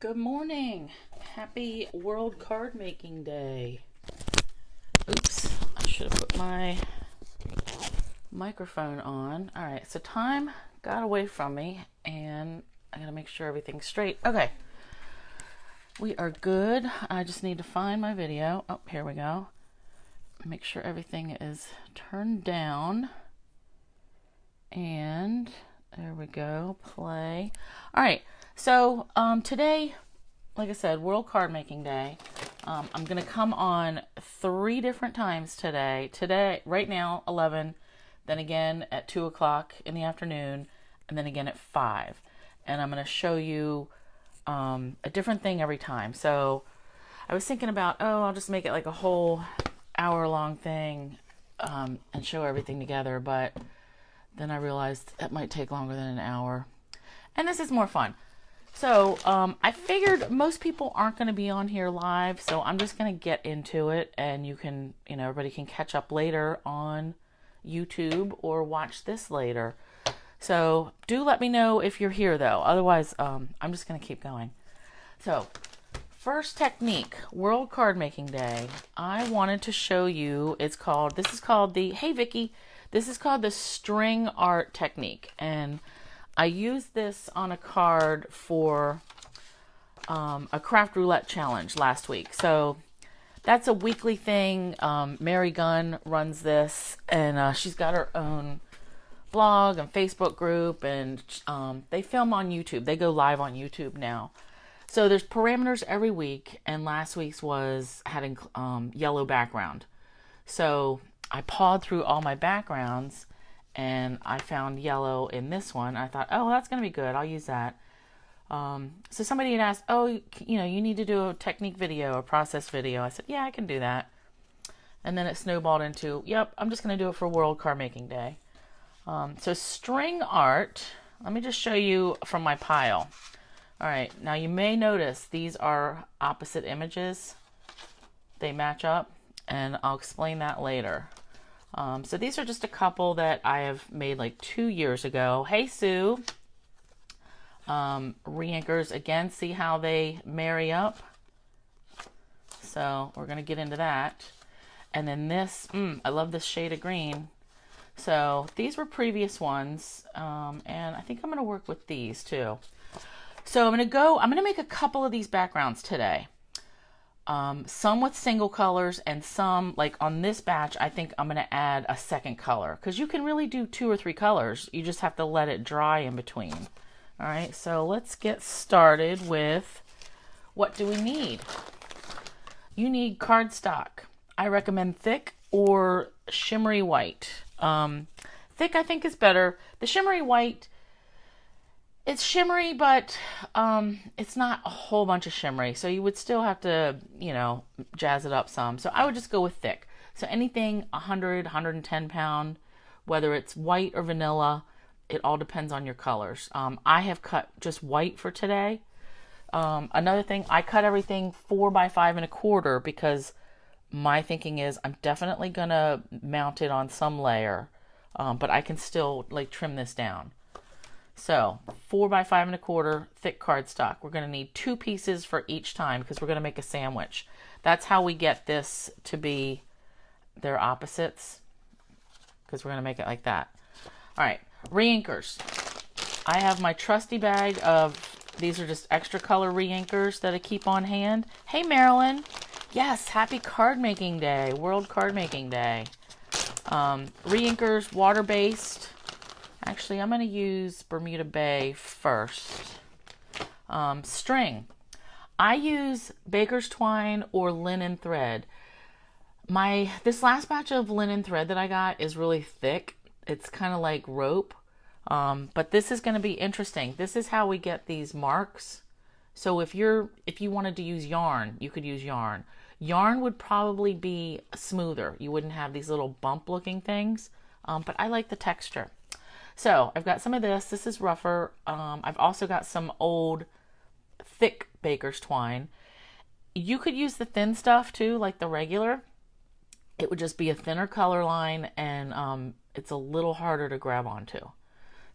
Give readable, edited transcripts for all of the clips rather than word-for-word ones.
Good morning. Happy World Card Making Day. Oops, I should have put my microphone on. All right, so time got away from me and I gotta make sure everything's straight. Okay, we are good. I just need to find my video. Oh, here we go. Make sure everything is turned down. And there we go, play. All right, so today, like I said, World Card Making Day. I'm going to come on 3 different times today. Today, right now, 11, then again at 2 o'clock in the afternoon, and then again at 5. And I'm going to show you a different thing every time. So I was thinking about, I'll just make it like a whole hour-long thing and show everything together, but then I realized that might take longer than an hour. And this is more fun. So I figured most people aren't going to be on here live, so I'm just going to get into it, and you can, everybody can catch up later on YouTube or watch this later. So do let me know if you're here, though. Otherwise, I'm just going to keep going. So first technique, World Card Making Day. I wanted to show you, this is called the, hey Vicky, this is called the string art technique. And I used this on a card for a craft roulette challenge last week. So that's a weekly thing. Mary Gunn runs this, and she's got her own blog and Facebook group, and they film on YouTube. They go live on YouTube now. So there's parameters every week, and last week's had yellow background. So I pawed through all my backgrounds, and I found yellow in this one. I thought, that's going to be good. I'll use that. So somebody had asked, you need to do a technique video, a process video. I said, yeah, I can do that. And then it snowballed into, yep, I'm just going to do it for World Card Making Day. So string art, let me just show you from my pile. All right, now you may notice these are opposite images. They match up, and I'll explain that later. So these are just a couple that I have made like 2 years ago. Hey, Sue. Re-inkers, again, see how they marry up? So we're going to get into that. And then this, I love this shade of green. So these were previous ones, and I think I'm going to work with these too. So I'm going to make a couple of these backgrounds today. Some with single colors, and some, like on this batch, I think I'm going to add a second color, because you can really do 2 or 3 colors. You just have to let it dry in between. All right, so let's get started with, what do we need? You need cardstock. I recommend thick or shimmery white. Thick, I think, is better. The shimmery white, it's shimmery, but it's not a whole bunch of shimmery. So you would still have to, jazz it up some. So I would just go with thick. So anything 100, 110 pound, whether it's white or vanilla, it all depends on your colors. I have cut just white for today. Another thing, I cut everything 4 by 5 1/4 because my thinking is I'm definitely going to mount it on some layer, but I can still trim this down. So 4 by 5 1/4 thick cardstock. We're going to need 2 pieces for each time because we're going to make a sandwich. That's how we get this to be their opposites, because we're going to make it like that. All right, re-inkers. I have my trusty bag of, these are just extra color re-inkers that I keep on hand. Hey, Marilyn. Yes, happy card making day, World Card Making Day. Re-inkers, water-based. Actually, I'm going to use Bermuda Bay first. String. I use baker's twine or linen thread. This last batch of linen thread that I got is really thick. It's kind of like rope. But this is going to be interesting. This is how we get these marks. So if you wanted to use yarn, you could use yarn. Yarn would probably be smoother. You wouldn't have these little bump looking things. But I like the texture. So I've got some of this. This is rougher. I've also got some old thick baker's twine. You could use the thin stuff too, like the regular. It would just be a thinner color line, and it's a little harder to grab onto.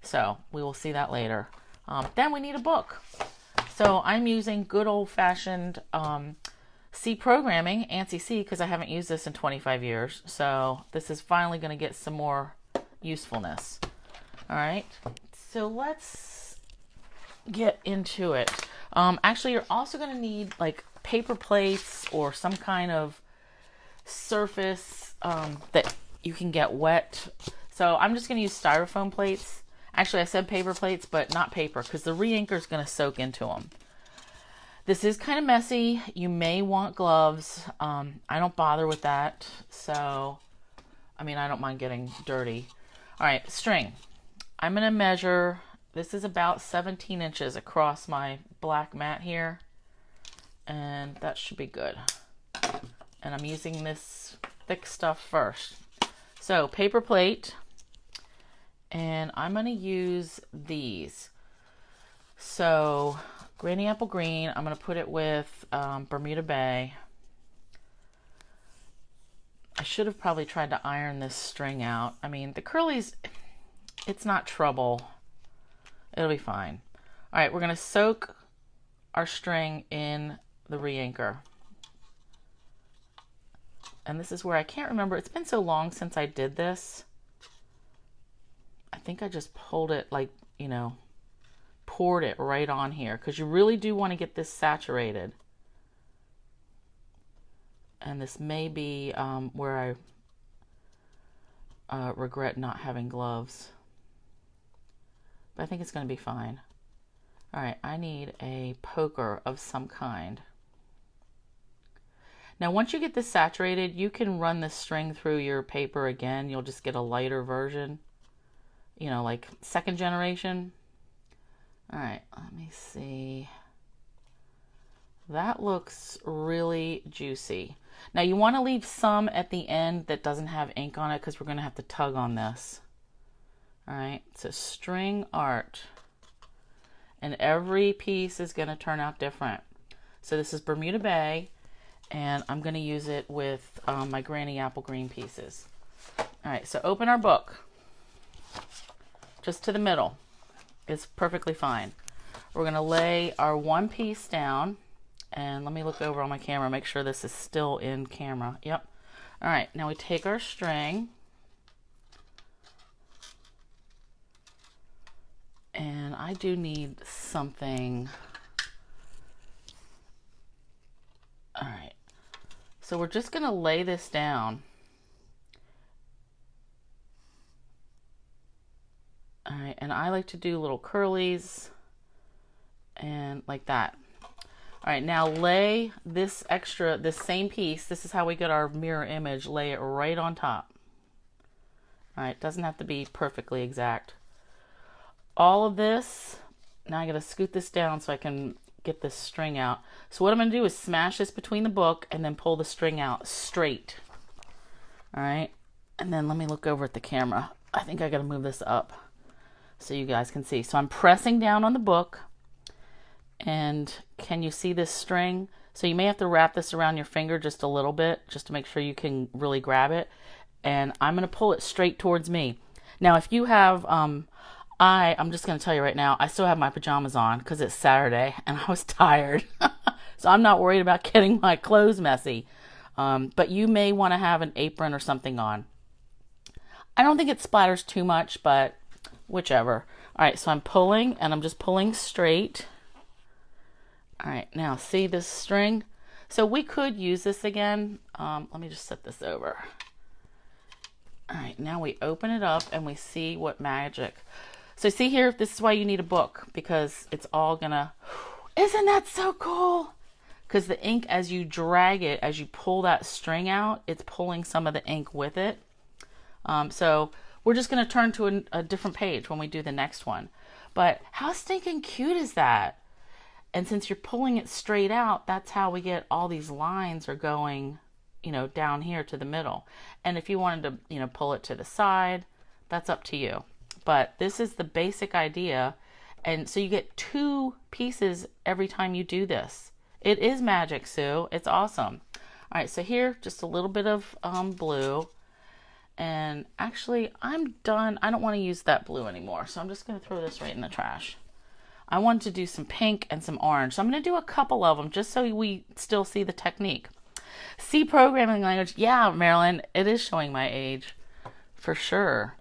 So we will see that later. Then we need a book. So I'm using good old-fashioned C programming, ANSI C, because I haven't used this in 25 years. So this is finally going to get some more usefulness. All right, so let's get into it. Actually, you're also going to need like paper plates or some kind of surface that you can get wet. So I'm just going to use styrofoam plates. Actually, I said paper plates, but not paper, because the re-inker is going to soak into them. This is kind of messy. You may want gloves. I don't bother with that. So, I mean, I don't mind getting dirty. All right, string. I'm going to measure, this is about 17 inches across my black mat here. And that should be good. And I'm using this thick stuff first. So, paper plate. And I'm going to use these. So, Granny Apple Green, I'm going to put it with Bermuda Bay. I should have probably tried to iron this string out. I mean, the curlies, it's not trouble. It'll be fine. All right, we're going to soak our string in the re-inker. And this is where I can't remember. It's been so long since I did this. I think I just pulled it like, you know, poured it right on here, because you really do want to get this saturated. And this may be where I regret not having gloves. But I think it's going to be fine. All right, I need a poker of some kind. Now, once you get this saturated, you can run this string through your paper again. You'll just get a lighter version. You know, like second generation. All right, let me see. That looks really juicy. Now you want to leave some at the end that doesn't have ink on it, because we're going to have to tug on this. All right, it's a string art. And every piece is going to turn out different. So this is Bermuda Bay, and I'm going to use it with my Granny Apple Green pieces. All right, so open our book. Just to the middle. It's perfectly fine. We're going to lay our one piece down. And let me look over on my camera, make sure this is still in camera. Yep. All right, now we take our string. And I do need something. All right. So we're just going to lay this down. All right, and I like to do little curlies and like that. All right, now lay this same piece, this is how we get our mirror image, lay it right on top. All right, doesn't have to be perfectly exact. All of this, now I gotta scoot this down so I can get this string out. So what I'm gonna do is smash this between the book and then pull the string out straight. All right, and then let me look over at the camera. I think I gotta move this up so you guys can see. So I'm pressing down on the book, and can you see this string? So you may have to wrap this around your finger just a little bit, just to make sure you can really grab it. And I'm going to pull it straight towards me. Now, if you have, I'm just going to tell you right now, I still have my pajamas on because it's Saturday and I was tired. So I'm not worried about getting my clothes messy. But you may want to have an apron or something on. I don't think it splatters too much, but whichever. All right, so I'm pulling, and I'm just pulling straight. All right, now see this string? So we could use this again. Let me just set this over. All right, now we open it up and we see what magic. So see here, this is why you need a book, because it's all gonna, isn't that so cool? Because the ink, as you drag it, as you pull that string out, it's pulling some of the ink with it. So we're just gonna turn to a different page when we do the next one. But how stinking cute is that? And since you're pulling it straight out, that's how we get all these lines are going, you know, down here to the middle. And if you wanted to, you know, pull it to the side, that's up to you. But this is the basic idea. And so you get two pieces every time you do this. It is magic, Sue. It's awesome. All right, so here, just a little bit of blue. And actually, I'm done. I don't want to use that blue anymore. So I'm just going to throw this right in the trash. I wanted to do some pink and some orange. So I'm going to do a couple of them just so we still see the technique. C programming language. Yeah, Marilyn, it is showing my age for sure.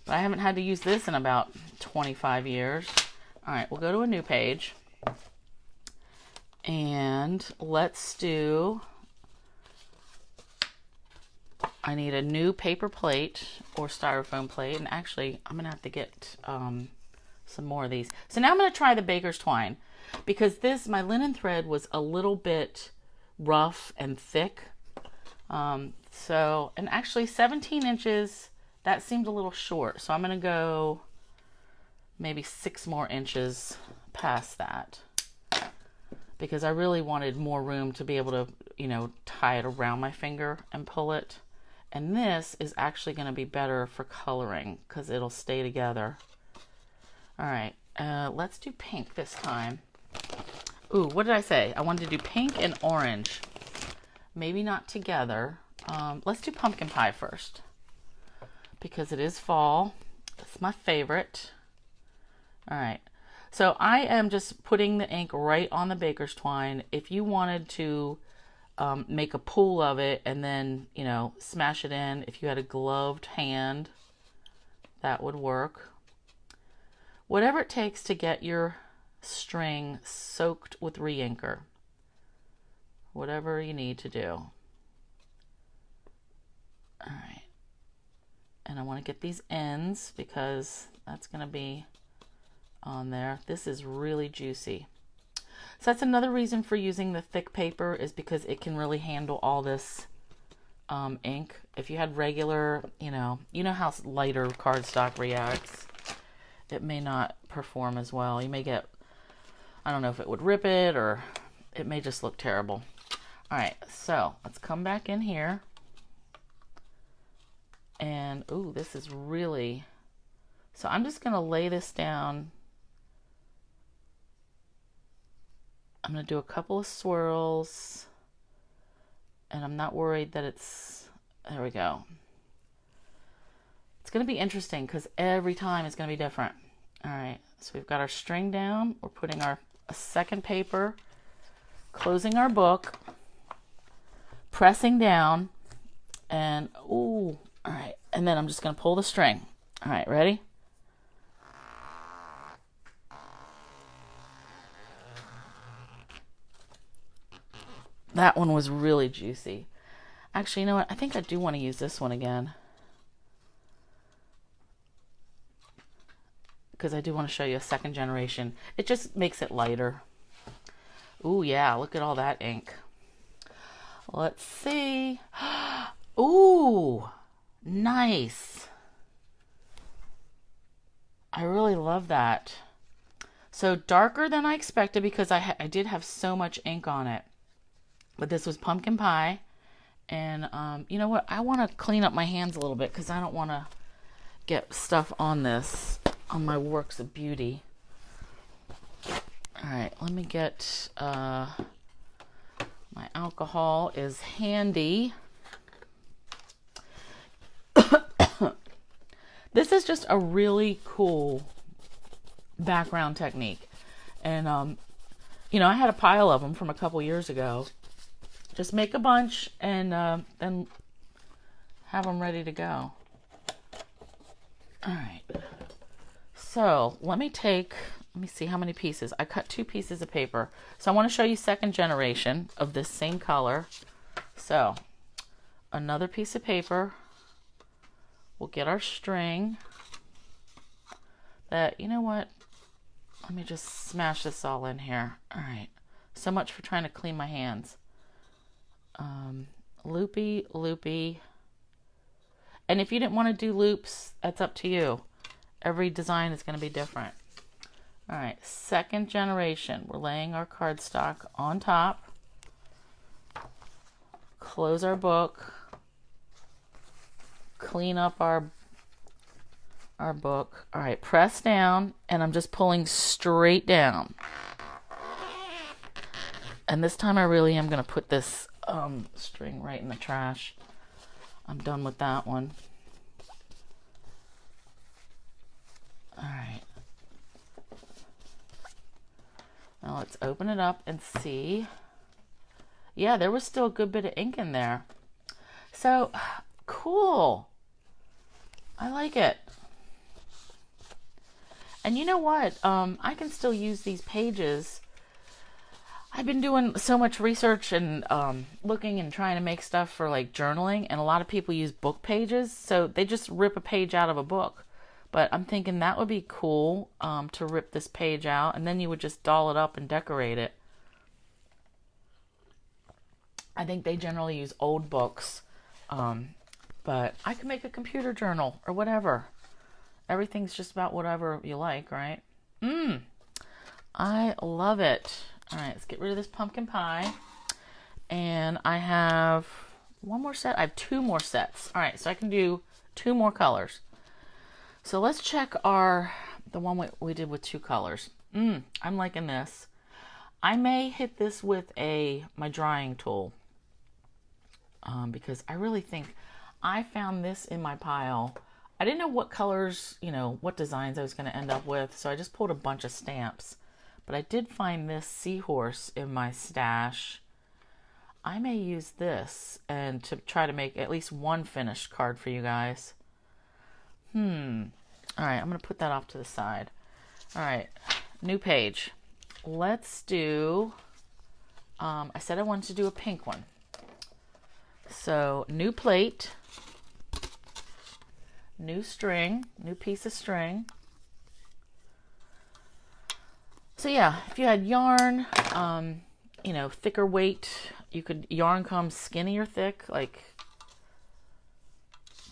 But I haven't had to use this in about 25 years. All right, we'll go to a new page. And let's do, I need a new paper plate or styrofoam plate. And actually, I'm going to have to get some more of these. So now I'm going to try the baker's twine. Because this, my linen thread was a little bit rough and thick. And actually 17 inches, that seemed a little short. So I'm going to go maybe 6 more inches past that. Because I really wanted more room to be able to, you know, tie it around my finger and pull it. And this is actually going to be better for coloring because it'll stay together. All right, let's do pink this time. Ooh, what did I say? I wanted to do pink and orange. Maybe not together. Let's do pumpkin pie first. Because it is fall. It's my favorite. All right. So I am just putting the ink right on the baker's twine. If you wanted to make a pool of it and then, you know, smash it in, if you had a gloved hand, that would work. Whatever it takes to get your string soaked with re-inker. Whatever you need to do. All right. And I want to get these ends because that's going to be on there. This is really juicy. So that's another reason for using the thick paper is because it can really handle all this ink. If you had regular, you know how lighter cardstock reacts. It may not perform as well. You may get, I don't know if it would rip it or it may just look terrible. All right, so let's come back in here. And, ooh, this is really, so I'm just going to lay this down. I'm going to do a couple of swirls. And I'm not worried that it's, there we go. It's going to be interesting because every time it's going to be different. All right, so we've got our string down. We're putting our second paper, closing our book, pressing down, and ooh, all right. And then I'm just going to pull the string. All right, ready? That one was really juicy. Actually, you know what? I think I do want to use this one again. Because I do want to show you a second generation. It just makes it lighter. Ooh, yeah, look at all that ink. Let's see. Ooh, nice. I really love that. So darker than I expected because I did have so much ink on it. But this was pumpkin pie. And you know what? I want to clean up my hands a little bit because I don't want to get stuff on this, on my works of beauty. All right, let me get, my alcohol is handy. This is just a really cool background technique. And, you know, I had a pile of them from a couple years ago. Just make a bunch and then have them ready to go. All right. So let me see how many pieces. I cut 2 pieces of paper. So I want to show you second generation of this same color. So another piece of paper. We'll get our string. That, you know what? Let me just smash this all in here. All right. So much for trying to clean my hands. Loopy, loopy. And if you didn't want to do loops, that's up to you. Every design is going to be different. All right, second generation. We're laying our cardstock on top. Close our book. Clean up our book. All right, press down, and I'm just pulling straight down. And this time I really am going to put this string right in the trash. I'm done with that one. All right. Now let's open it up and see. Yeah, there was still a good bit of ink in there. So, cool. I like it. And you know what? I can still use these pages. I've been doing so much research and looking and trying to make stuff for like journaling, and a lot of people use book pages, so they just rip a page out of a book. But I'm thinking that would be cool to rip this page out, and then you would just doll it up and decorate it. I think they generally use old books, but I can make a computer journal or whatever. Everything's just about whatever you like, right? I love it. All right, let's get rid of this pumpkin pie. And I have one more set. I have two more sets. All right, so I can do two more colors. So let's check the one we did with two colors. I'm liking this. I may hit this with my drying tool because I really think I found this in my pile. I didn't know what colors, what designs I was going to end up with, so I just pulled a bunch of stamps. But I did find this seahorse in my stash. I may use this and to try to make at least one finished card for you guys. All right, I'm going to put that off to the side. All right, new page. Let's do, I said I wanted to do a pink one. So, new plate, new string, new piece of string. So yeah, if you had yarn, thicker weight, yarn comes skinny or thick, like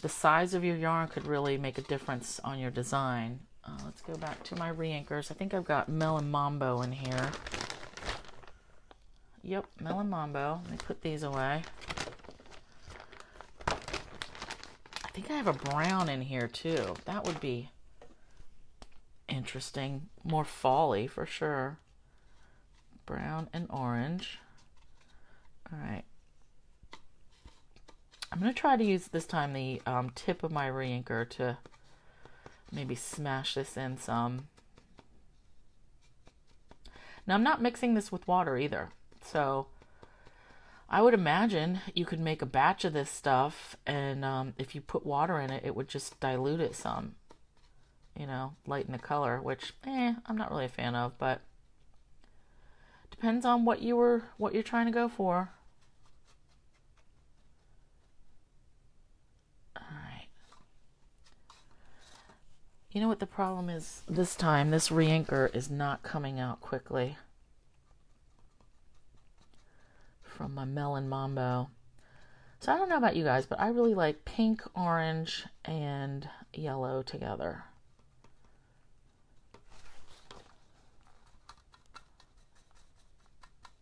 the size of your yarn could really make a difference on your design. Let's go back to my re-inkers. I think I've got Melon Mambo in here. Yep, Melon Mambo. Let me put these away. I think I have a brown in here too. That would be interesting. More fall-y for sure. Brown and orange. All right. I'm going to try to use this time the tip of my re-inker to maybe smash this in some. Now I'm not mixing this with water either. So I would imagine you could make a batch of this stuff, and if you put water in it, it would just dilute it some. Lighten the color, which I'm not really a fan of, but depends on what you're trying to go for. All right. You know what the problem is this time? This re-inker is not coming out quickly from my Melon Mambo. So I don't know about you guys, but I really like pink, orange, and yellow together.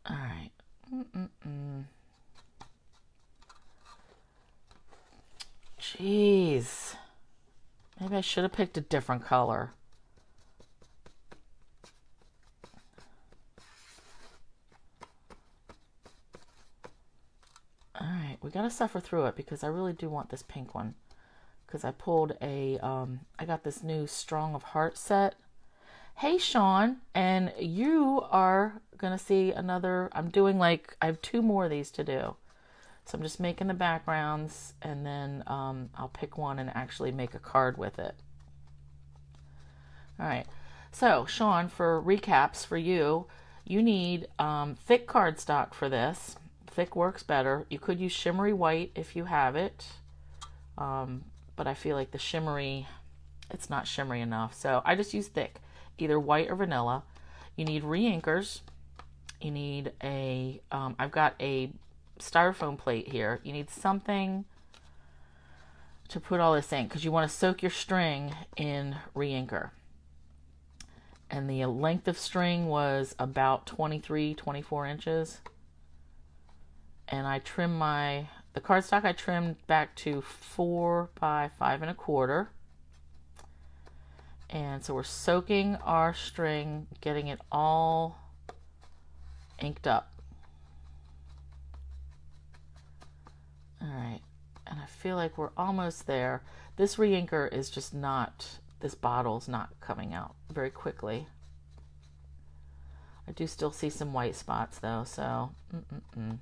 All right. Jeez. Maybe I should have picked a different color. All right, we got to suffer through it because I really do want this pink one. Because I pulled I got this new Strong of Heart set. Hey, Sean, and you are going to see another, I have two more of these to do. So I'm just making the backgrounds, and then I'll pick one and actually make a card with it. All right. So, Sean, for recaps for you, you need thick cardstock for this. Thick works better. You could use shimmery white if you have it, but I feel like the shimmery, it's not shimmery enough. So I just use thick, either white or vanilla. You need re-inkers. You need I've got a styrofoam plate here. You need something to put all this in because you want to soak your string in re-inker. And the length of string was about 23, 24 inches. And I trimmed the cardstock I trimmed back to 4 by 5 1/4. And so we're soaking our string, getting it all inked up. All right, and I feel like we're almost there. This re-inker is just not, this bottle's not coming out very quickly. I do still see some white spots though, so. All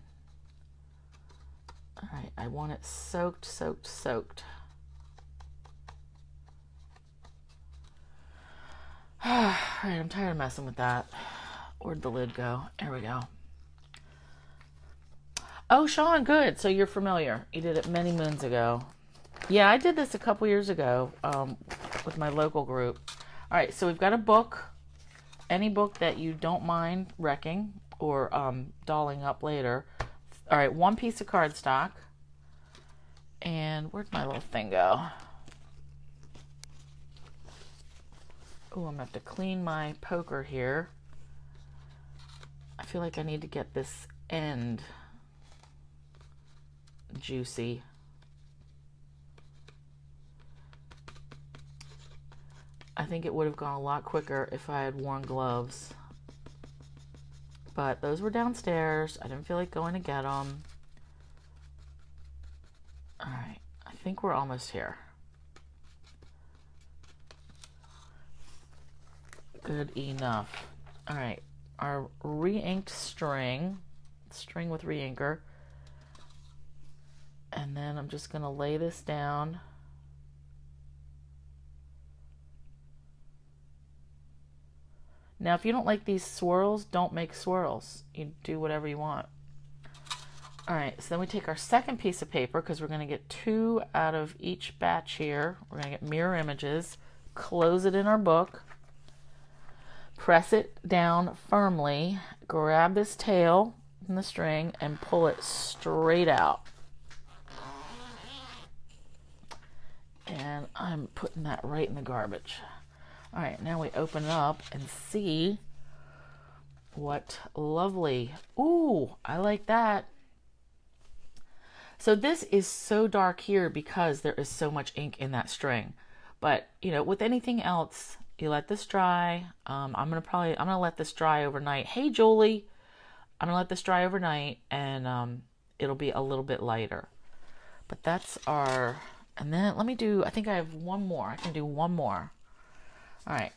right, I want it soaked, soaked, soaked. All right, I'm tired of messing with that. Where'd the lid go? There we go. Oh, Sean, good. So you're familiar. You did it many moons ago. Yeah, I did this a couple years ago with my local group. All right, so we've got a book. Any book that you don't mind wrecking or dolling up later. All right, one piece of cardstock. And where'd my little thing go? Oh, I'm going to have to clean my poker here. I feel like I need to get this end juicy. I think it would have gone a lot quicker if I had worn gloves. But those were downstairs. I didn't feel like going to get them. All right, I think we're almost here. Good enough. All right, our re-inked string with re-inker. And then I'm just going to lay this down. Now, if you don't like these swirls, don't make swirls. You do whatever you want. All right, so then we take our second piece of paper because we're going to get 2 out of each batch here. We're going to get mirror images, close it in our book, press it down firmly, grab this tail in the string, and pull it straight out. And I'm putting that right in the garbage. All right, now we open it up and see what lovely. Ooh, I like that. So this is so dark here because there is so much ink in that string. But, you know, with anything else, you let this dry. I'm gonna let this dry overnight. Hey, Julie, I'm gonna let this dry overnight, and it'll be a little bit lighter. But that's our, and then let me do, I think I have one more. I can do one more. All right.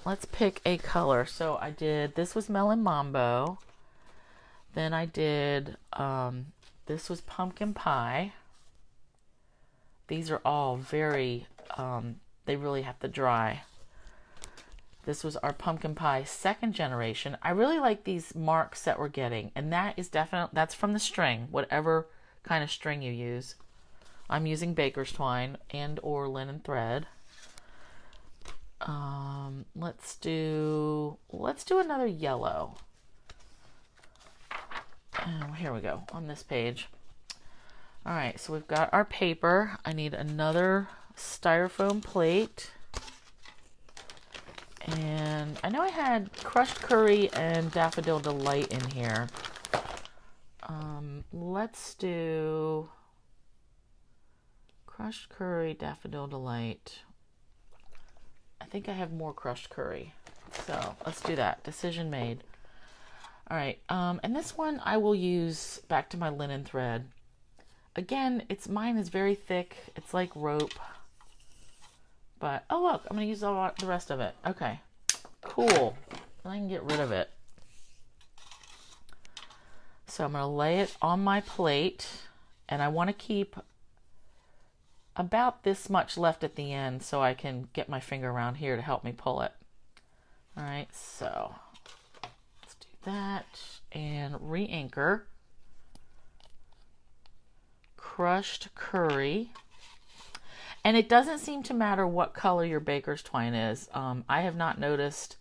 Let's pick a color. So I did, this was Melon Mambo. Then I did, this was Pumpkin Pie. These are all very, they really have to dry. This was our Pumpkin Pie second generation. I really like these marks that we're getting. And that is definitely, that's from the string, whatever kind of string you use. I'm using baker's twine and or linen thread. Let's do another yellow. Oh, here we go on this page. All right, so we've got our paper. I need another styrofoam plate. And I know I had crushed curry and daffodil delight in here. Let's do crushed curry, daffodil delight. I think I have more crushed curry. So let's do that. Decision made. All right. And this one I will use back to my linen thread. Again, mine is very thick. It's like rope. But, oh look, I'm going to use the rest of it. Okay. Cool. And I can get rid of it. So I'm going to lay it on my plate. And I want to keep about this much left at the end so I can get my finger around here to help me pull it. All right, so let's do that. And re-inker. Crushed curry. And it doesn't seem to matter what color your baker's twine is. I have not noticed.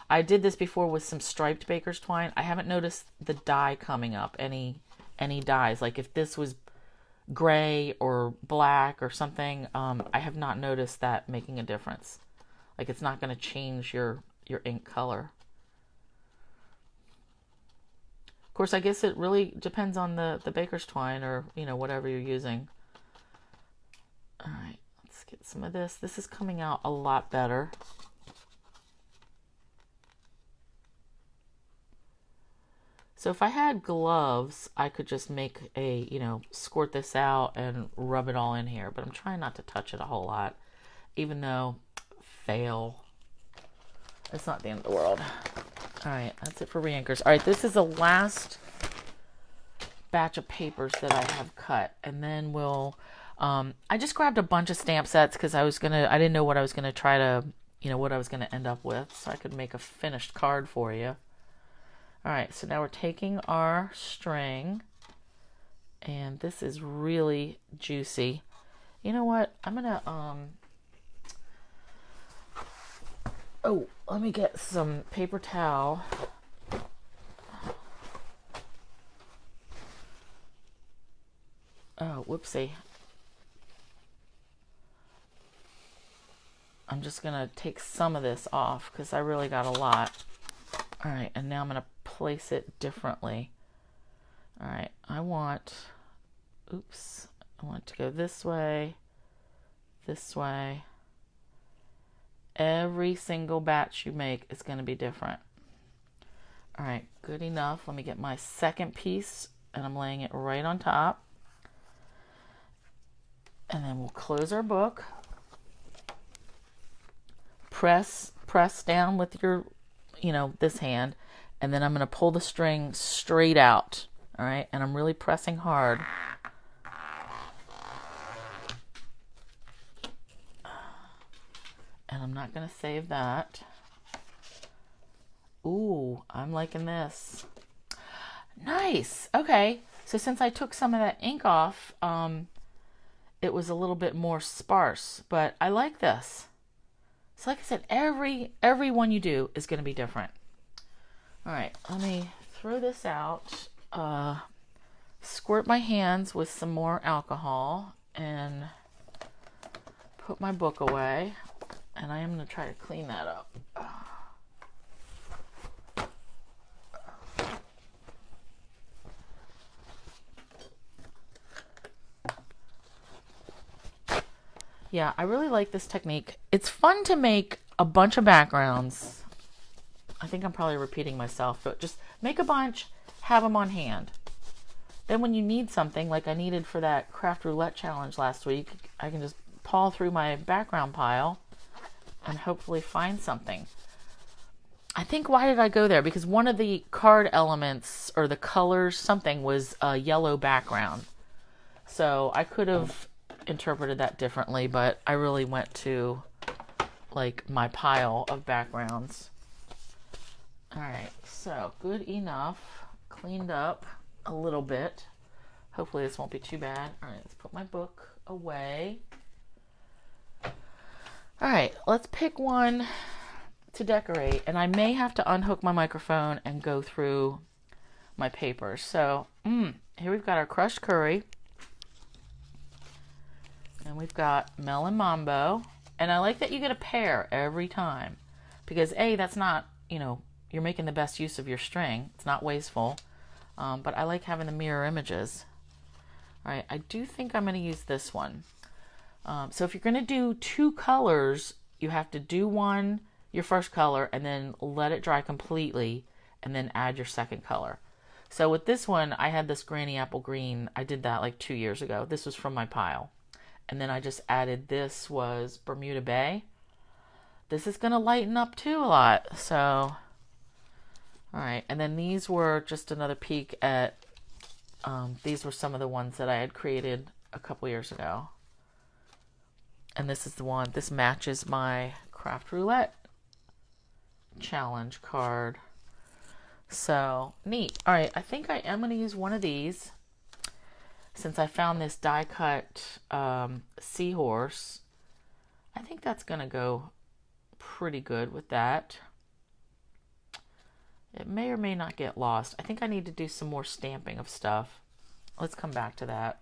I did this before with some striped baker's twine. I haven't noticed the dye coming up, any dyes. Like if this was gray or black or something, I have not noticed that making a difference. Like it's not going to change your ink color. Of course, I guess it really depends on the baker's twine or, you know, whatever you're using. All right, let's get some of this. This is coming out a lot better. So if I had gloves, I could just make squirt this out and rub it all in here. But I'm trying not to touch it a whole lot, even though, fail. It's not the end of the world. All right, that's it for re-inkers. All right, this is the last batch of papers that I have cut, and then we'll I just grabbed a bunch of stamp sets because I didn't know what I was gonna try to, what I was gonna end up with, so I could make a finished card for you. All right, so now we're taking our string, and this is really juicy. You know what? I'm gonna oh, let me get some paper towel. Oh, whoopsie. I'm just going to take some of this off because I really got a lot. All right, and now I'm going to place it differently. All right, I want to go this way, this way. Every single batch you make is going to be different. All right, good enough. Let me get my second piece, and I'm laying it right on top. And then we'll close our book. Press down with your, this hand, and then I'm going to pull the string straight out. All right, and I'm really pressing hard. And I'm not going to save that. Ooh, I'm liking this. Nice. Okay, so since I took some of that ink off, it was a little bit more sparse, but I like this. So like I said, every one you do is going to be different. All right, let me throw this out, squirt my hands with some more alcohol, and put my book away. And I am going to try to clean that up. Yeah, I really like this technique. It's fun to make a bunch of backgrounds. I think I'm probably repeating myself, but just make a bunch, have them on hand. Then when you need something, like I needed for that craft roulette challenge last week, I can just paw through my background pile and hopefully find something. I think, why did I go there? Because one of the card elements or the colors, something, was a yellow background. So I could have interpreted that differently, but I really went to like my pile of backgrounds. All right, so good enough, cleaned up a little bit. Hopefully this won't be too bad. All right, let's put my book away. All right, let's pick one to decorate, and I may have to unhook my microphone and go through my papers. So here we've got our crushed curry. And we've got Melon Mambo. And I like that you get a pair every time. Because A, that's not, you're making the best use of your string. It's not wasteful. But I like having the mirror images. All right, I do think I'm going to use this one. So if you're going to do two colors, you have to do one, your first color, and then let it dry completely, and then add your second color. So with this one, I had this Granny Apple Green. I did that like 2 years ago. This was from my pile. And then I just added, this was Bermuda Bay. This is going to lighten up too a lot. So, all right. And then these were just another peek at, these were some of the ones that I had created a couple years ago. And this is the one, this matches my Craft Roulette challenge card. So, neat. All right. I think I am going to use one of these. Since I found this die cut seahorse, I think that's going to go pretty good with that. It may or may not get lost. I think I need to do some more stamping of stuff. Let's come back to that.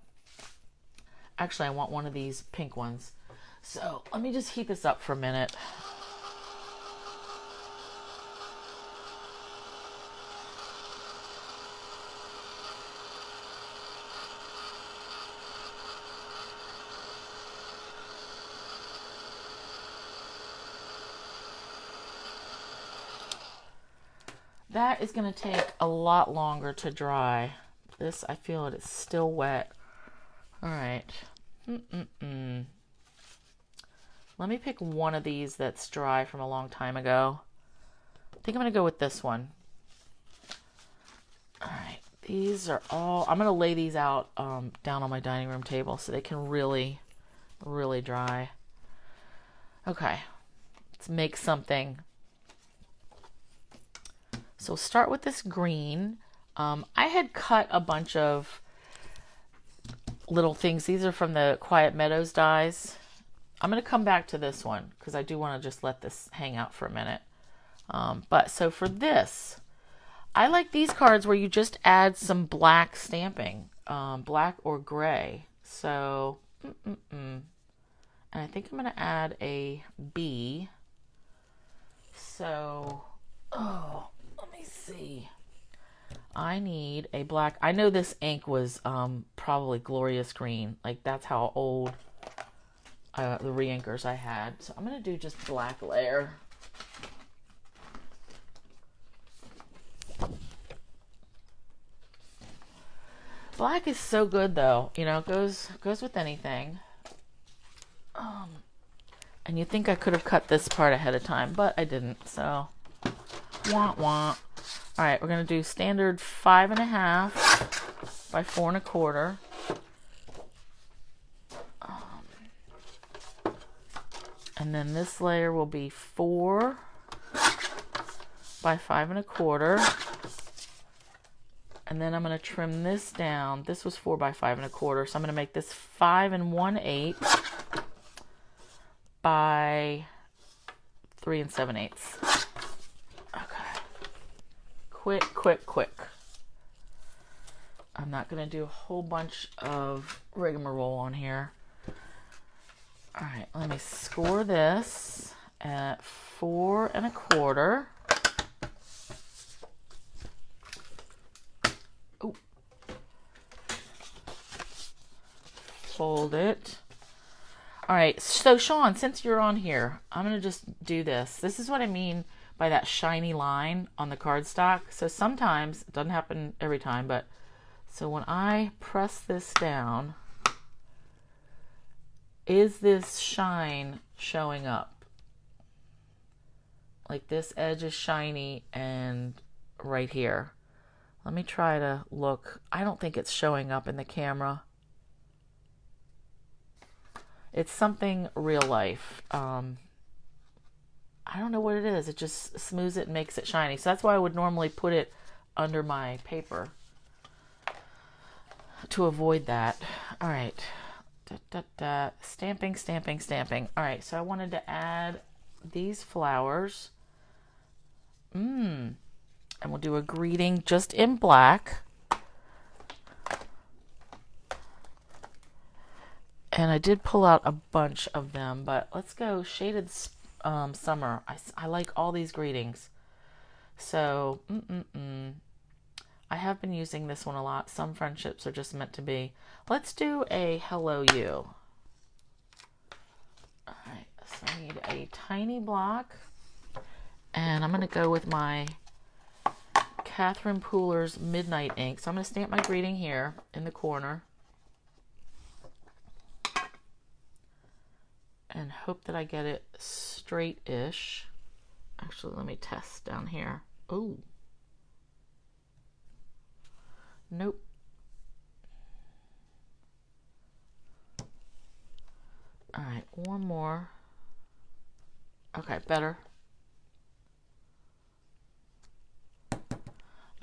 Actually, I want one of these pink ones. So let me just heat this up for a minute. That is going to take a lot longer to dry. This, I feel it is still wet. All right. Let me pick one of these that's dry from a long time ago. think I'm going to go with this one. All right. These are all, I'm going to lay these out down on my dining room table so they can really, really dry. Okay. Let's make something. So start with this green. I had cut a bunch of little things. These are from the Quiet Meadows dies. I'm going to come back to this one because I do want to just let this hang out for a minute. But so for this, I like these cards where you just add some black stamping, black or gray. So, and I think I'm going to add a B. So, oh, let me see. I need a black. I know this ink was probably glorious green. Like that's how old the re-inkers I had. So I'm going to do just black layer. Black is so good though. You know, it goes with anything. And you think I could have cut this part ahead of time, but I didn't. So, wah wah. All right, we're going to do standard 5.5 by 4.25. And then this layer will be 4 by 5.25. And then I'm going to trim this down. This was 4 by 5.25. So I'm going to make this 5 1/8 by 3 7/8. Quick. I'm not going to do a whole bunch of rigmarole on here. All right, let me score this at 4 1/4. Oh. Fold it. All right, so Sean, since you're on here, I'm going to just do this. This is what I mean by that shiny line on the cardstock. So sometimes, it doesn't happen every time, but so when I press this down, is this shine showing up? Like this edge is shiny and right here. Let me try to look. I don't think it's showing up in the camera. It's something real life. I don't know what it is. It just smooths it and makes it shiny. So that's why I would normally put it under my paper to avoid that. All right. Stamping. All right. So I wanted to add these flowers. And we'll do a greeting just in black. And I did pull out a bunch of them, but let's go shaded summer. I like all these greetings. So, I have been using this one a lot. Some friendships are just meant to be. Let's do a hello you. All right, so I need a tiny block. And I'm going to go with my Catherine Pooler's Midnight ink. So I'm going to stamp my greeting here in the corner. And hope that I get it straight-ish. Actually, let me test down here. Oh. Nope. All right, one more. Okay, better.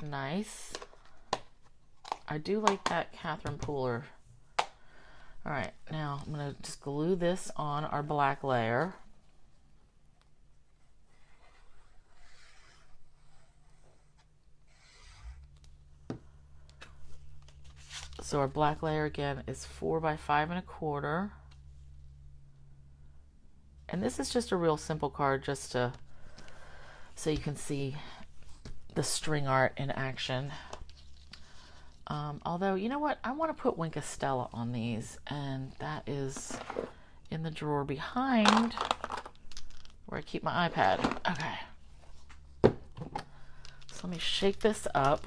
Nice. I do like that Catherine Pooler. All right, now I'm going to just glue this on our black layer. So our black layer again is 4 by 5.25. And this is just a real simple card just to, so you can see the string art in action. Although, you know what? I want to put Stella on these, and that is in the drawer behind where I keep my iPad. Okay. So let me shake this up.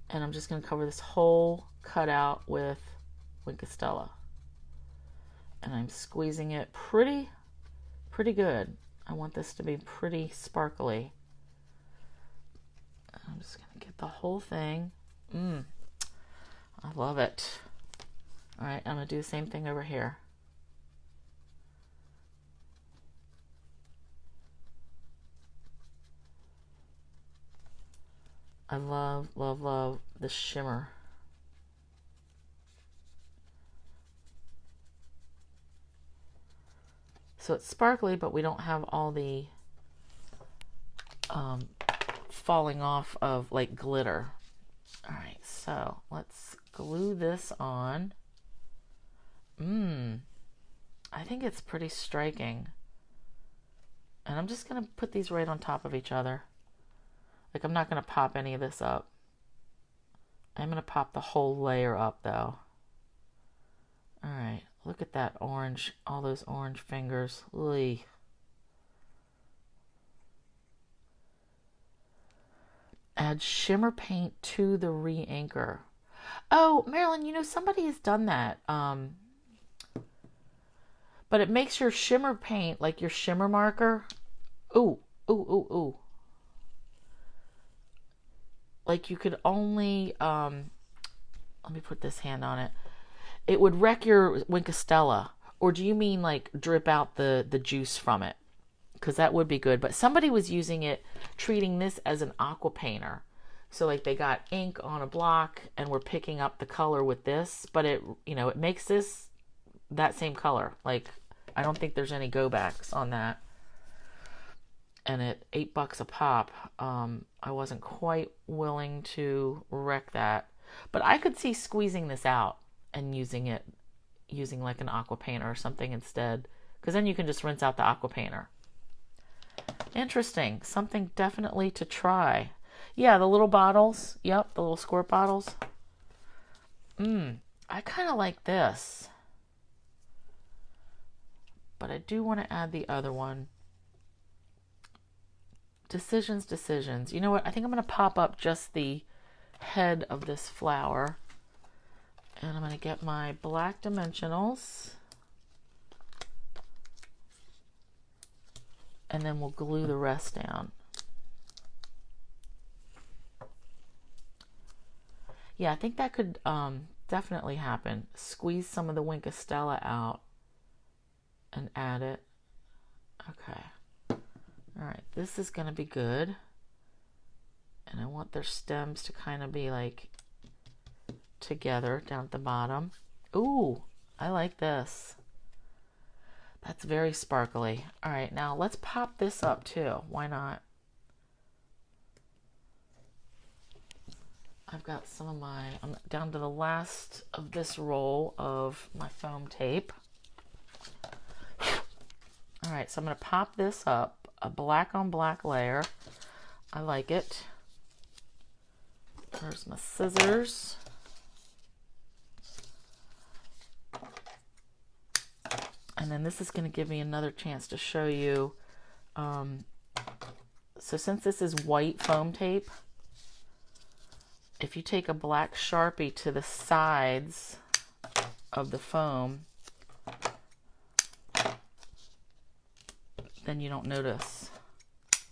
And I'm just going to cover this whole cutout with Stella. And I'm squeezing it pretty pretty good. I want this to be pretty sparkly. I'm just going to get the whole thing. I love it. All right, I'm going to do the same thing over here. I love, love, love the shimmer. So it's sparkly, but we don't have all the falling off of like glitter. All right, so let's glue this on. I think it's pretty striking. And I'm just going to put these right on top of each other. Like, I'm not going to pop any of this up. I'm going to pop the whole layer up, though. All right, look at that orange, all those orange fingers. Ooh. Add shimmer paint to the re-anchor. Oh, Marilyn, you know, somebody has done that. But it makes your shimmer paint, like your shimmer marker. Ooh, ooh, ooh, ooh. Like, you could only, let me put this hand on it. It would wreck your Stella. Or do you mean like drip out the juice from it? Because that would be good. But somebody was using it, treating this as an aqua painter. So like they got ink on a block and we're picking up the color with this. But it, you know, it makes this that same color. Like, I don't think there's any go backs on that. And at $8 a pop, I wasn't quite willing to wreck that. But I could see squeezing this out and using like an aqua painter or something instead. Because then you can just rinse out the aqua painter. Interesting. Something definitely to try. Yeah, the little bottles. Yep, the little squirt bottles. I kind of like this. But I do want to add the other one. Decisions. You know what? I think I'm going to pop up just the head of this flower. And I'm going to get my black dimensionals. And then we'll glue the rest down. Yeah, I think that could definitely happen. Squeeze some of the Stella out and add it. Okay. All right, this is going to be good. And I want their stems to kind of be like together down at the bottom. Ooh, I like this. That's very sparkly. All right, now let's pop this up too. Why not? I've got some of I'm down to the last of this roll of my foam tape. All right, so I'm going to pop this up. A black on black layer. I like it. There's my scissors. And then this is going to give me another chance to show you. So since this is white foam tape, if you take a black Sharpie to the sides of the foam, then you don't notice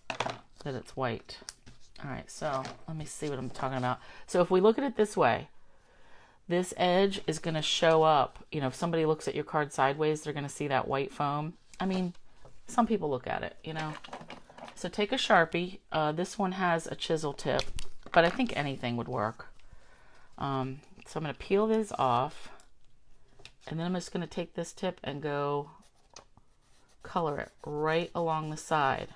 that it's white. All right, so let me see what I'm talking about. So if we look at it this way, this edge is going to show up. You know, if somebody looks at your card sideways, they're going to see that white foam. I mean, some people look at it, you know. So take a Sharpie. This one has a chisel tip, but I think anything would work. So I'm going to peel this off, and then I'm just going to take this tip and go color it right along the side.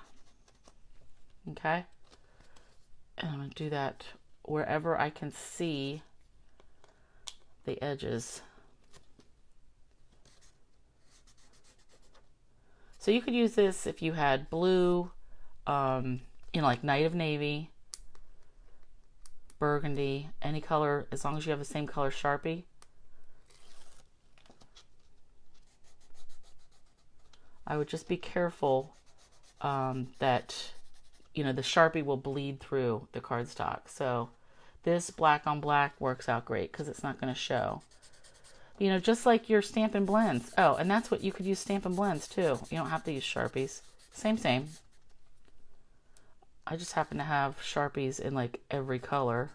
Okay? And I'm going to do that wherever I can see the edges. So you could use this if you had blue, you know, like Night of Navy, burgundy, any color, as long as you have the same color Sharpie. I would just be careful that, you know, the Sharpie will bleed through the cardstock. So this black on black works out great because it's not going to show. You know, just like your Stampin' Blends. Oh, and that's what you could use Stampin' Blends too. You don't have to use Sharpies. Same. I just happen to have Sharpies in like every color.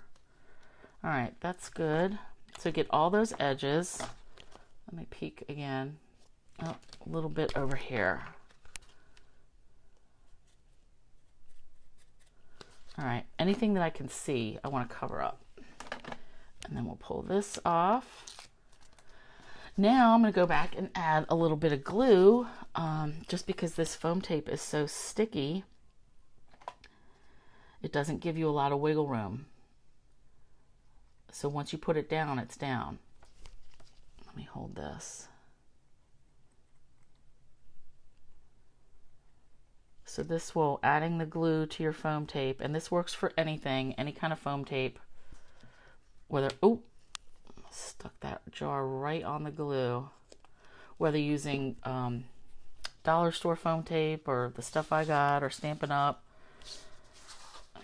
All right, that's good. So get all those edges. Let me peek again. Oh, a little bit over here. All right, anything that I can see, I want to cover up. And then we'll pull this off. Now I'm going to go back and add a little bit of glue, just because this foam tape is so sticky. It doesn't give you a lot of wiggle room. So once you put it down, it's down. Let me hold this. So this will, adding the glue to your foam tape, and this works for anything, any kind of foam tape, whether, oh, stuck that jar right on the glue, whether using dollar store foam tape or the stuff I got or Stampin' Up.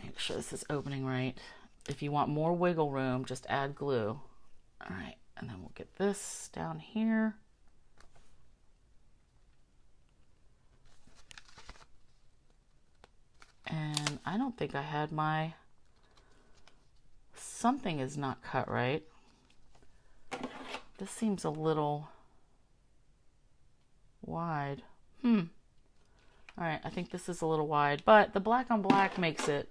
Make sure this is opening right. If you want more wiggle room, just add glue. All right, and then we'll get this down here. And I don't think I had my, something is not cut right. This seems a little wide. All right, I think this is a little wide, but the black on black makes it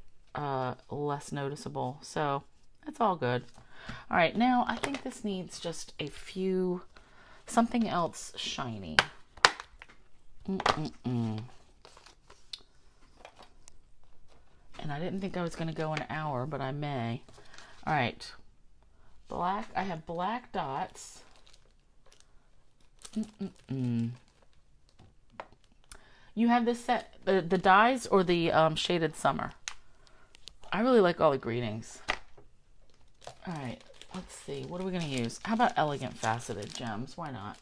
less noticeable, so that's all good. All right, now I think this needs just a few, something else shiny. And I didn't think I was going to go an hour, but I may. All right, black. I have black dots. You have this set, the dyes or the shaded summer? I really like all the greetings. All right, let's see. What are we going to use? How about elegant faceted gems? Why not?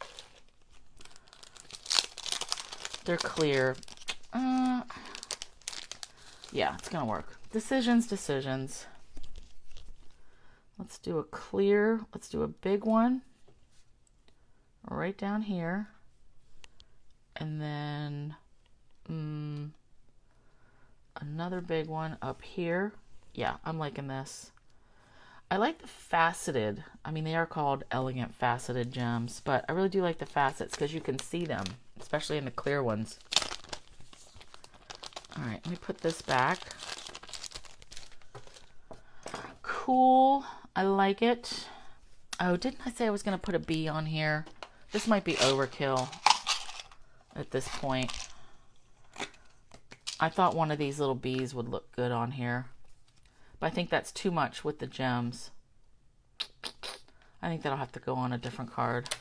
They're clear. Yeah, it's going to work. Decisions. Let's do a clear. Let's do a big one right down here. And then another big one up here. Yeah, I'm liking this. I like the faceted. I mean, they are called elegant faceted gems, but I really do like the facets because you can see them, especially in the clear ones. All right, let me put this back. Cool. I like it. Oh, didn't I say I was going to put a bee on here? This might be overkill at this point. I thought one of these little bees would look good on here, but I think that's too much with the gems. I think that'll have to go on a different card.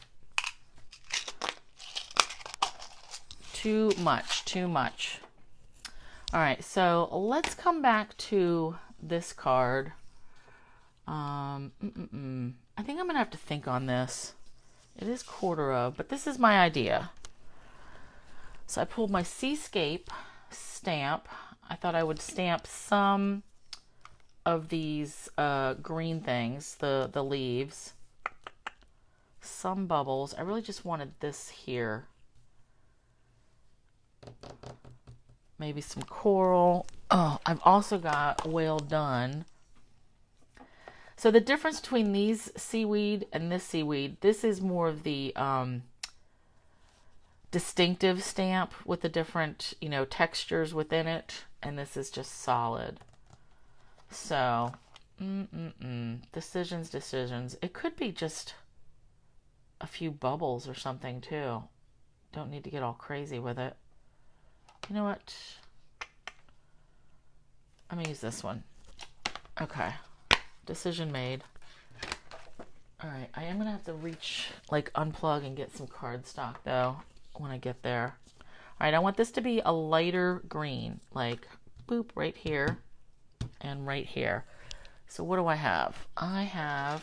Too much. All right, so let's come back to this card. I think I'm gonna have to think on this. It is quarter of, but this is my idea. So I pulled my Seascape stamp. I thought I would stamp some of these green things, the leaves, some bubbles. I really just wanted this here. Maybe some coral. Oh, I've also got Well Done. So the difference between these seaweed and this seaweed, this is more of the distinctive stamp with the different, you know, textures within it. And this is just solid. So, decisions. It could be just a few bubbles or something too. Don't need to get all crazy with it. You know what? I'm gonna use this one. Okay. Decision made. All right, I am gonna have to reach, like, unplug and get some cardstock though when I get there. All right, I want this to be a lighter green, like boop right here and right here. So what do I have? I have,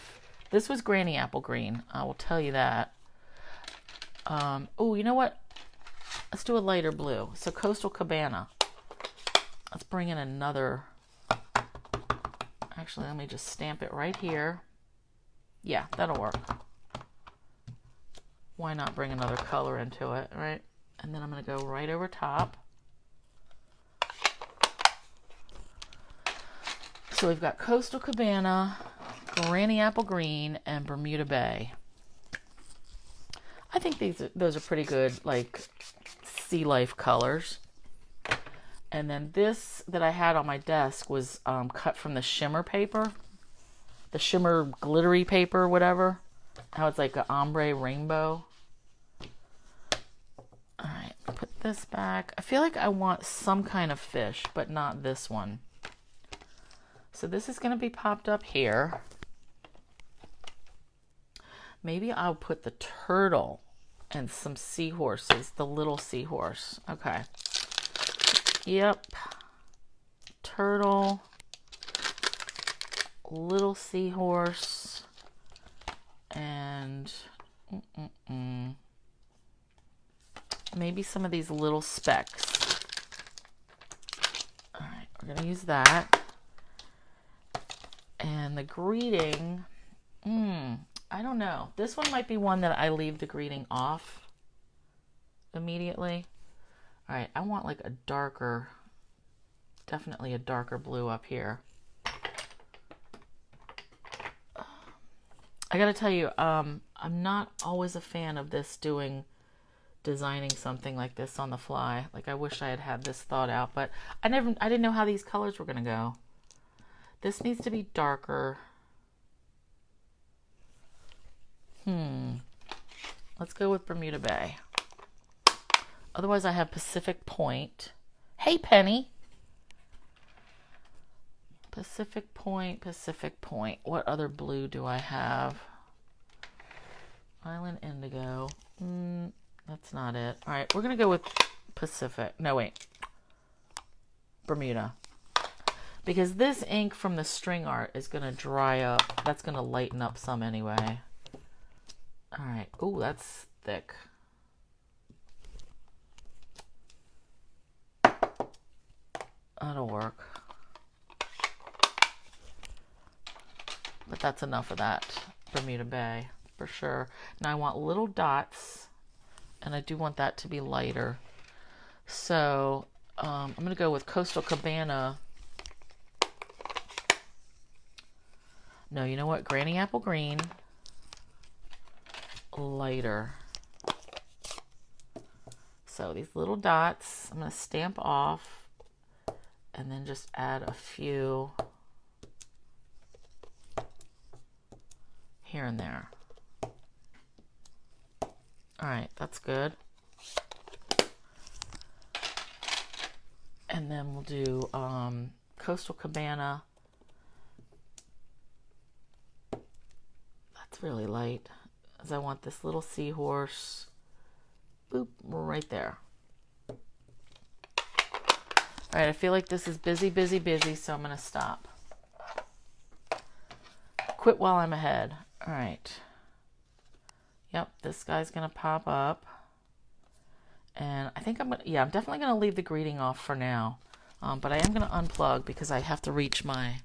this was Granny Apple Green. I will tell you that. Oh, you know what? Let's do a lighter blue. So Coastal Cabana. Let's bring in another. Actually, let me just stamp it right here. Yeah, that'll work. why not bring another color into it, right? And then I'm going to go right over top. So we've got Coastal Cabana, Granny Apple Green, and Bermuda Bay. I think those are pretty good, like, sea life colors. And then this that I had on my desk was cut from the shimmer paper. The shimmer glittery paper, whatever. How it's like an ombre rainbow. Alright, put this back. I feel like I want some kind of fish, but not this one. So this is going to be popped up here. Maybe I'll put the turtle and some seahorses. The little seahorse. Okay. Yep. Turtle. Little seahorse. And maybe some of these little specks. Alright, we're going to use that. And the greeting, I don't know. This one might be one that I leave the greeting off immediately. All right, I want like a darker, definitely a darker blue up here. I gotta tell you, I'm not always a fan of this designing something like this on the fly. Like I wish I had had this thought out, but I didn't know how these colors were gonna go. This needs to be darker. Let's go with Bermuda Bay. Otherwise I have Pacific Point. Hey, Penny. Pacific Point, Pacific Point. What other blue do I have? Island Indigo. That's not it. All right, we're going to go with Pacific. No, wait. Bermuda. Because this ink from the string art is going to dry up. That's going to lighten up some anyway. All right. Ooh, that's thick. That'll work. But that's enough of that Bermuda Bay for sure. Now I want little dots, and I do want that to be lighter. So I'm going to go with Coastal Cabana. No, you know what? Granny Apple Green. Lighter. So these little dots, I'm going to stamp off and then just add a few here and there. All right, that's good. And then we'll do Coastal Cabana. That's really light, as I want this little seahorse. Boop, right there. All right, I feel like this is busy, busy, busy, so I'm going to stop. Quit while I'm ahead. All right. Yep, this guy's going to pop up. And I think I'm definitely going to leave the greeting off for now. But I am going to unplug because I have to reach my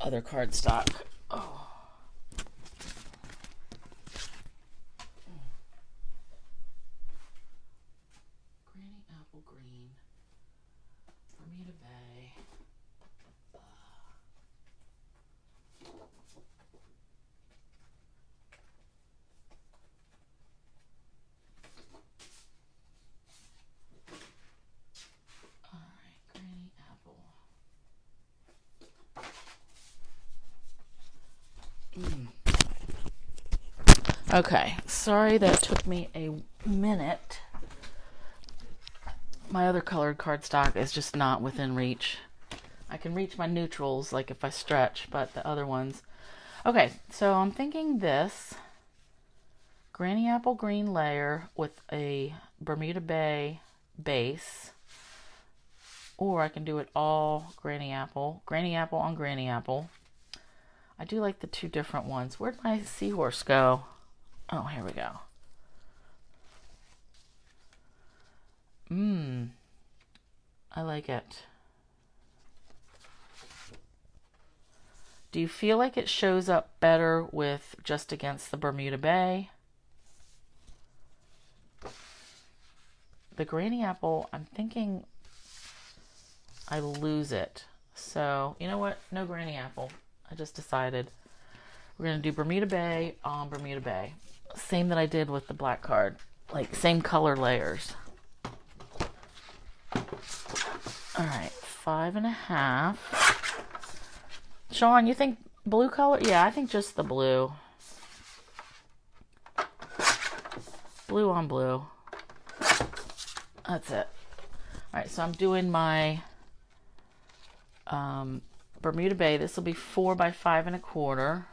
other cardstock. Oh. Granny Apple Green. Bermuda Bay. Okay, sorry that took me a minute. My other colored cardstock is just not within reach. I can reach my neutrals like if I stretch, but the other ones. Okay, so I'm thinking this Granny Apple Green layer with a Bermuda Bay base. Or I can do it all Granny Apple on Granny Apple. I do like the two different ones. Where'd my seahorse go? Oh, here we go. I like it. Do you feel like it shows up better with just against the Bermuda Bay? the granny apple, I'm thinking I lose it. So, you know what? No granny apple. I just decided we're going to do Bermuda Bay on Bermuda Bay. Same that I did with the black card. Like, same color layers. All right, 5.5. Sean, you think blue color? Yeah, I think just the blue. Blue on blue. That's it. All right, so I'm doing my Bermuda Bay. This will be 4 by 5.25.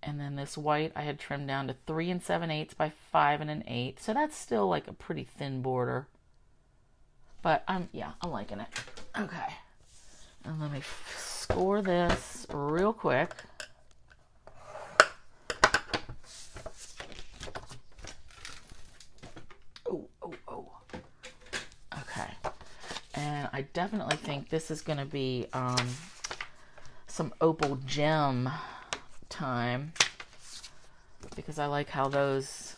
And then this white I had trimmed down to 3 7/8 by 5 1/8. So that's still like a pretty thin border. But I'm liking it. Okay. And let me score this real quick. Oh. Okay. And I definitely think this is going to be some opal gem time, because I like how those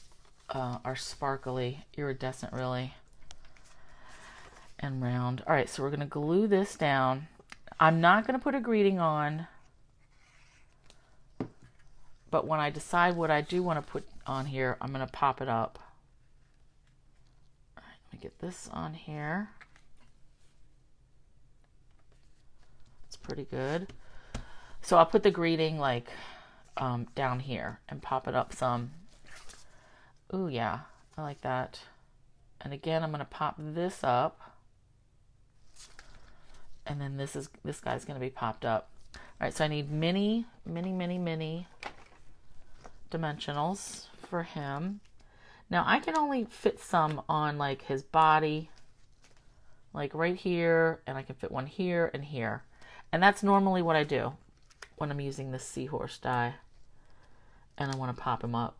are sparkly, iridescent really, and round. All right, so we're going to glue this down. I'm not going to put a greeting on, but when I decide what I do want to put on here, I'm going to pop it up. All right, let me get this on here. It's pretty good. So I'll put the greeting like down here and pop it up some. Ooh, yeah, I like that. And again, I'm going to pop this up. And then this guy's going to be popped up. All right, so I need mini dimensionals for him. Now I can only fit some on like his body, like right here, and I can fit one here and here. And that's normally what I do when I'm using this seahorse die and I want to pop him up.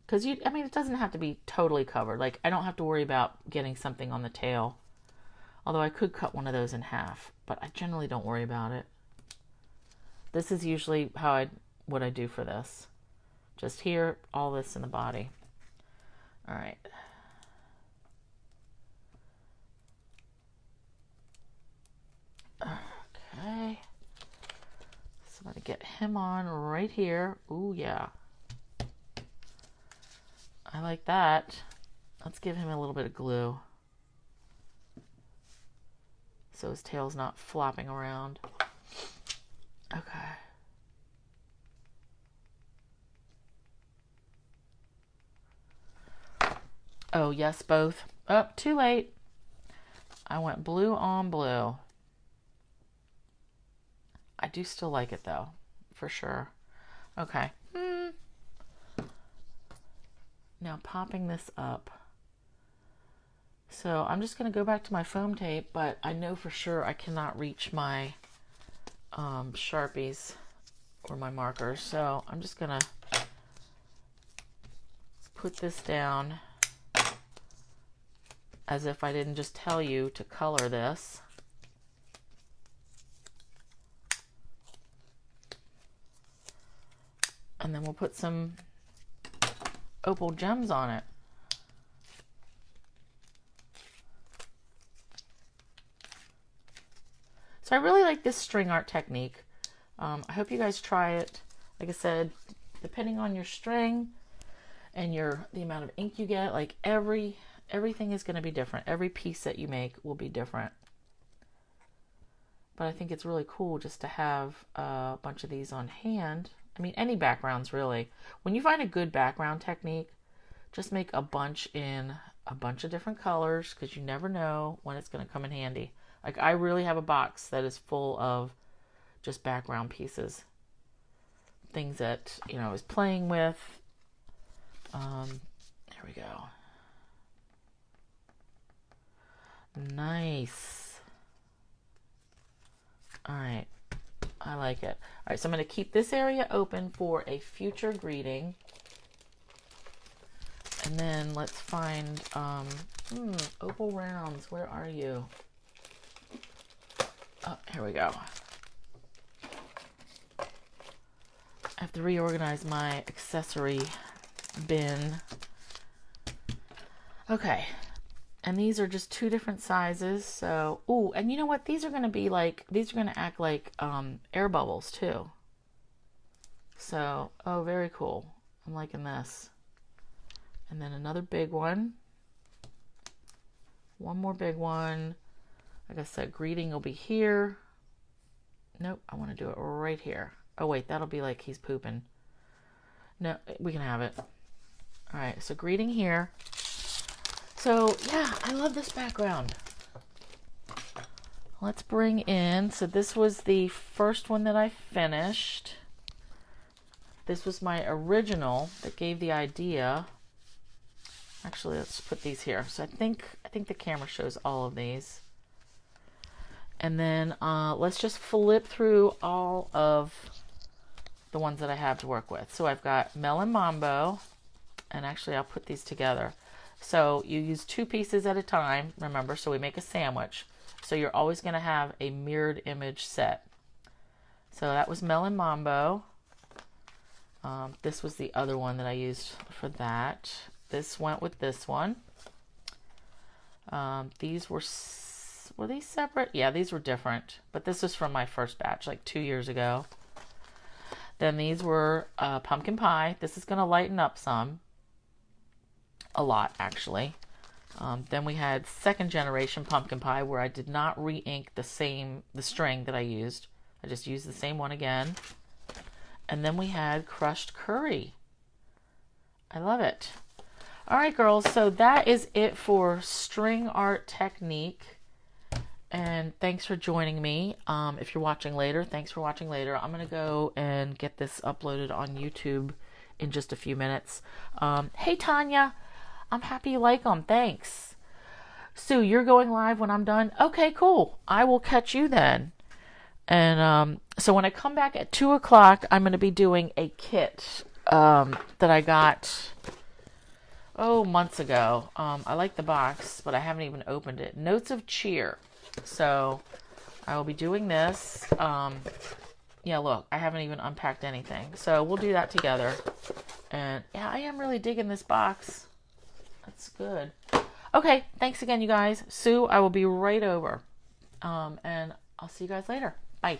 Because it doesn't have to be totally covered. Like, I don't have to worry about getting something on the tail. Although I could cut one of those in half, but I generally don't worry about it. This is usually what I do for this. Just here, all this in the body. All right. Okay. So I'm going to get him on right here. Ooh, yeah. I like that. Let's give him a little bit of glue, so his tail's not flopping around. Okay. Oh, yes, both. Oh, too late. I went blue on blue. I do still like it, though, for sure. Okay. Now popping this up. So I'm just going to go back to my foam tape, but I know for sure I cannot reach my Sharpies or my markers. So I'm just going to put this down as if I didn't just tell you to color this. And then we'll put some opal gems on it. So I really like this string art technique. I hope you guys try it. Like I said, depending on your string and the amount of ink you get, like everything is going to be different. Every piece that you make will be different. But I think it's really cool just to have a bunch of these on hand. Any backgrounds really. When you find a good background technique, just make a bunch in a bunch of different colors, because you never know when it's going to come in handy. Like, I really have a box that is full of just background pieces. Things that, I was playing with. There we go. Nice. All right. I like it. All right, so I'm going to keep this area open for a future greeting. And then let's find Opal Rounds. Where are you? Oh, here we go. I have to reorganize my accessory bin. Okay. And these are just two different sizes. So, ooh, and you know what? These are going to be like, these are going to act like air bubbles too. So, oh, very cool. I'm liking this. And then another big one. One more big one. Like I said, greeting will be here. Nope, I want to do it right here. Oh, wait, that'll be like he's pooping. No, we can have it. All right, so greeting here. So, yeah, I love this background. Let's bring in, so this was the first one that I finished. This was my original that gave the idea. Actually, let's put these here. So I think the camera shows all of these. And then let's just flip through all of the ones that I have to work with. So I've got Melon Mambo, and actually I'll put these together. So you use two pieces at a time, remember, so we make a sandwich. So you're always going to have a mirrored image set. So that was Melon Mambo. This was the other one that I used for that. This went with this one. These were these separate? Yeah, these were different. But this is from my first batch, like 2 years ago. Then these were pumpkin pie. This is going to lighten up some. A lot, actually. Then we had second generation pumpkin pie, where I did not re-ink the string that I used. I just used the same one again. And then we had crushed curry. I love it. All right, girls, so that is it for string art technique. And thanks for joining me. If you're watching later, thanks for watching later. I'm going to go and get this uploaded on YouTube in just a few minutes. Hey, Tanya, I'm happy you like them. Thanks. Sue, you're going live when I'm done? Okay, cool. I will catch you then. And so when I come back at 2 o'clock, I'm going to be doing a kit that I got, months ago. I like the box, but I haven't even opened it. Notes of Cheer. So I will be doing this. Yeah, look, I haven't even unpacked anything. So we'll do that together. And yeah, I am really digging this box. That's good. Okay, thanks again, you guys. Sue, I will be right over. And I'll see you guys later. Bye.